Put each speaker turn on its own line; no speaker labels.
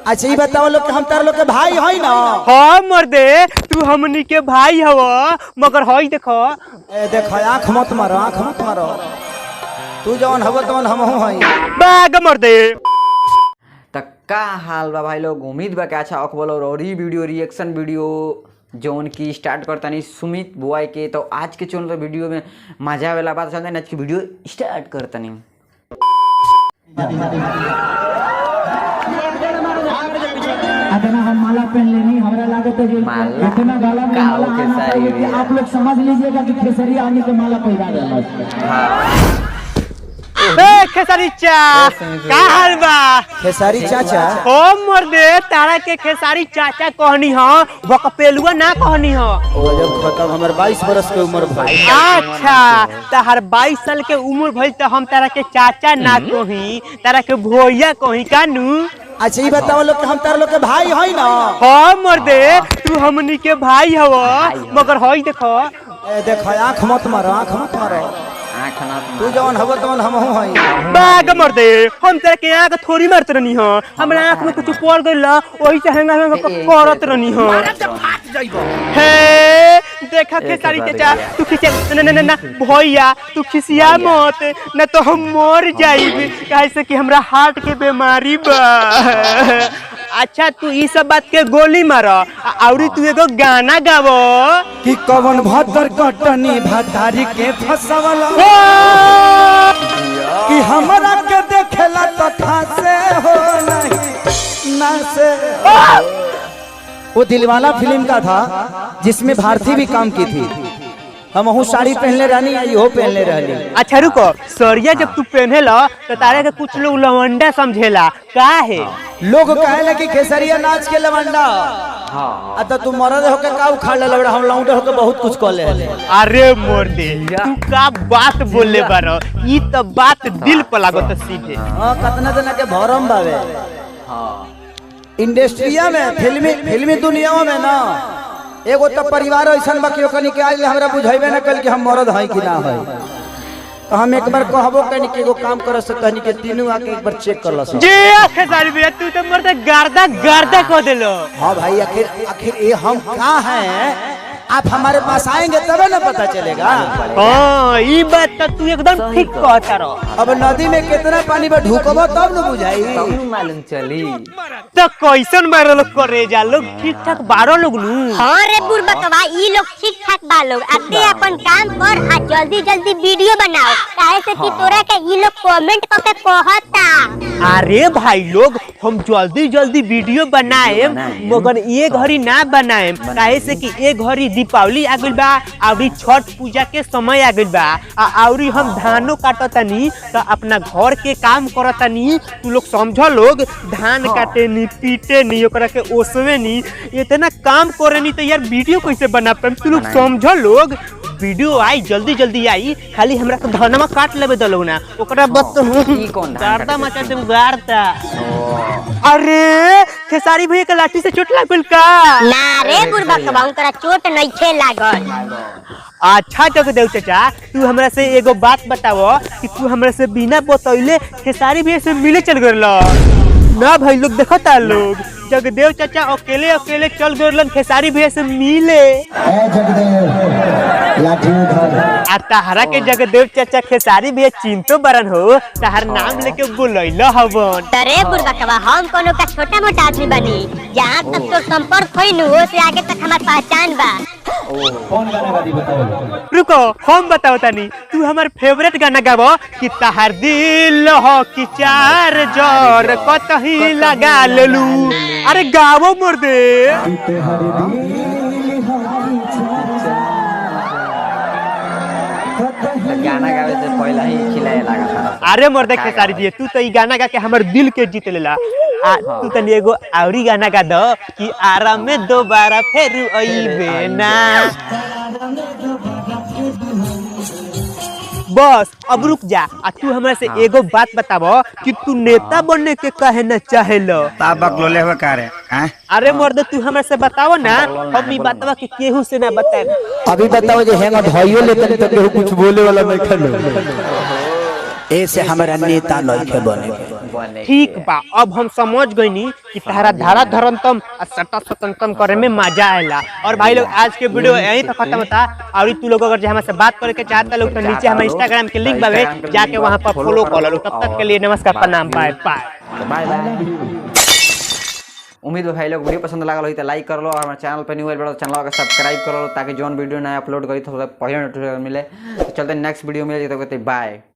अच्छा ये बताओ लोग हम तार लोग के भाई है ना।
हाँ मर्दे तू हमनी के भाई हव मगर हई देखो
देखो आँख मत मारो आँख मत मारो तू जवन हव तवन हम हई
बाग मर्दे।
का हाल बा भाई लोग, उम्मीद बा कि अच्छा अकबल और ई वीडियो रिएक्शन वीडियो जोन की स्टार्ट करता नहीं सुमित बुआई के। तो आज के चैनल वीडियो में मजा वाला बात चलता है, आज की वीडियो स्टार्ट करता नहीं।
हम माला पहन लेनी हमरा लागत है
माला
इतना गाला में माला
खेसारी
आप लोग समझ लीजिएगा कि खेसारी आने के माला पैदा रहना।
खेसारी चा का हाल बा?
खेसारी चाचा
ओ मर्दे तारा के खेसारी चाचा कहनी हो बकपेलुआ ना कहनी हो।
जब खत्म हमर 22 बरस के उम्र भाई।
अच्छा तार 22 साल के उम्र भइल तो हम तारा के चाचा ना कही तारा के भोइया कही कानू।
अच्छा ये बताओ लोग हम तार लोग के भाई है ना।
हाँ मर्दे तू हमनी के भाई हव मगर हई देखो
देखो आँख मत मारो आँख मत मारो तू जवन हव तवन हम हई
बाग मर्दे हम तेरे के आँख थोड़ी मारत रहनी हो, हमरा आँख में कुछ पड़ गइल वही से हेंगा हेंगा करत रहनी हो। हे देखा खेसारी चाचा तू खिसे ना ना भैया तू खिसिया मत न तो हम मर जाइब काहे से कि हमरा हार्ट के बीमारी बा। अच्छा तू ई सब बात के गोली मार और तू एगो गाना गावो
कि कवन भतर कटनी भातारी के फसवला कि हमरा के देखेला तो खासे हो नहीं ना से। वो दिलवाला फिल्म का था जिसमें भारती भी काम की थी। हम साड़ी पहनले रहनी यो पहनले रहनी।
अच्छा रुको सरिया जब तू पहनेला तो तारे के कुछ लोग लवंडा समझेला का है
लोग कहेला कि खेसरिया नाच के लवंडा। हाँ तो तू मरद होके का उखाड़ ले लवड़ा हम लौंडे होके बहुत कुछ कर ले। अरे
मोर्दे तू का बात बोले बारो ई तो बात दिल पर लागत सीधे।
हां कितना जना के भरम बावे। हां इंडस्ट्रिया में फिल्मी दुनिया में ना एगो तो परिवार ऐसा बाकी ओकनी के आज हमरा बुझाइबे ना कल कि हम मरद हई कि ना हई। तो हम एक बार कहबो कनी के एगो काम कर सकनी के तीनों आके एक बार चेक कर लस
जी खेसारी भैया तू तो मर्द गर्दा गर्दा को देलो।
हां भाई आखिर ये हम कहां हैं आप हमारे पास आएंगे तबे ना पता चलेगा।
हां ई बात तो तू एकदम ठीक कहता रो।
अब नदी में कितना पानी में ढुकबो तब न बुझाई
तब मालूम चली
तो कैसन मारल करे जा लोग ठीक ठाक बारो लोग नु।
हां रे बुरबकवा ई लोग ठीक ठाक बा लोग आते अपन काम कर आ जल्दी जल्दी वीडियो बनाओ काहे से कि तोरा के ई लोग कमेंट करके कहता। अरे
भाई लोग हम जल्दी जल्दी वीडियो बनाए मगर ये घड़ी ना बनाए काहे से कि ये घड़ी दीपावली आ गइल बा और छठ पूजा के समय आ गइल बा और हम धानो काटतानी तो अपना घर के काम करतानी। तू लोग समझ लोग धान काटे नी पीटे नी ओकरा के ओसवे नी इतना काम करे नी तो यार वीडियो कैसे बना पाए। तू लोग समझ लोग वीडियो आई जल्दी जल्दी आई खाली हमरा के धनमा काट लेबे दलो ना ओकरा बत
ई कोन
गारदा मचा दे गारदा। अरे खेसारी भैया के लाठी से चोट लागल का
ना रे बुरबकवा उनकरा चोट नइखे लागल।
अच्छा जगदेव चाचा तू हमरा से एगो बात बताओ कि तू हमरा से बिना बतौले खेसारी भैया से मिले चल गइल ना। भाई लोग देखता लोग जगदेव चाचा अकेले अकेले चल गइलन खेसारी भैया से मिले। आ तहरा के जगदेव चाचा खेसारी भैया चिंतो बरन हो तहर नाम लेके बुलैल हवन।
अरे बुरबकवा हम कोनो का छोटा मोटा आदमी बनी जहां तक तो संपर्क होई नु से आगे तक हमार पहचान बा।
कौन गाना गादी बताओ?
रुको हम बताओ तनी तू हमार फेवरेट गाना गावो कि तहर दिल हो कि चार जोर कतही लगा लेलू। अरे गावो मर्दे
गाना गावे से पहले ही खिलाए लगा था।
अरे मर्दे खेसारी जी तू तो ई गाना गा के हमर दिल के जीत लेला। तू तनी एगो आउरी गाना गा दो कि आराम में दोबारा फेर अइबे ना। बस अब रुक जा आ तू हमरा से एगो बात बताबो कि तू नेता बनने के काहे न चाहेलो।
ताबक लोले हो का रे हैं।
अरे मर्द तू हमरा से बताओ ना हम ई बातवा के केहू से ना बताए।
अभी बताओ जे हेंगा ढाइयो लेते तो केहू कुछ बोले वाला नहीं खलो। ऐसे हमारा नेता लइके बने।
बने
ठीक
के।
बा, अब हम समझ गईनी कि तारा धारा धरंतम आ सटा सतंकम करे में मजा आएला। और भाई लोग आज के वीडियो यहीं पे खत्म होता। और तू लोग अगर हमसे बात करे के चाहता लोग तो नीचे हमारे इंस्टाग्राम के लिंक बावे, जाके वहां पर फॉलो कर लो। तब तक के लिए नमस्कार, प्रणाम, बाय बाय।
By by. उम्मीद है भाई लोग वीडियो पसंद लागल हो तो लाइक कर लो, और हमारे चैनल पे न्यू आइल बड़ा चैनल को सब्सक्राइब कर लो, ताकि जौन वीडियो नया अपलोड करी तो पहले नोटिफिकेशन मिले। तो चलते नेक्स्ट वीडियो में, बाय।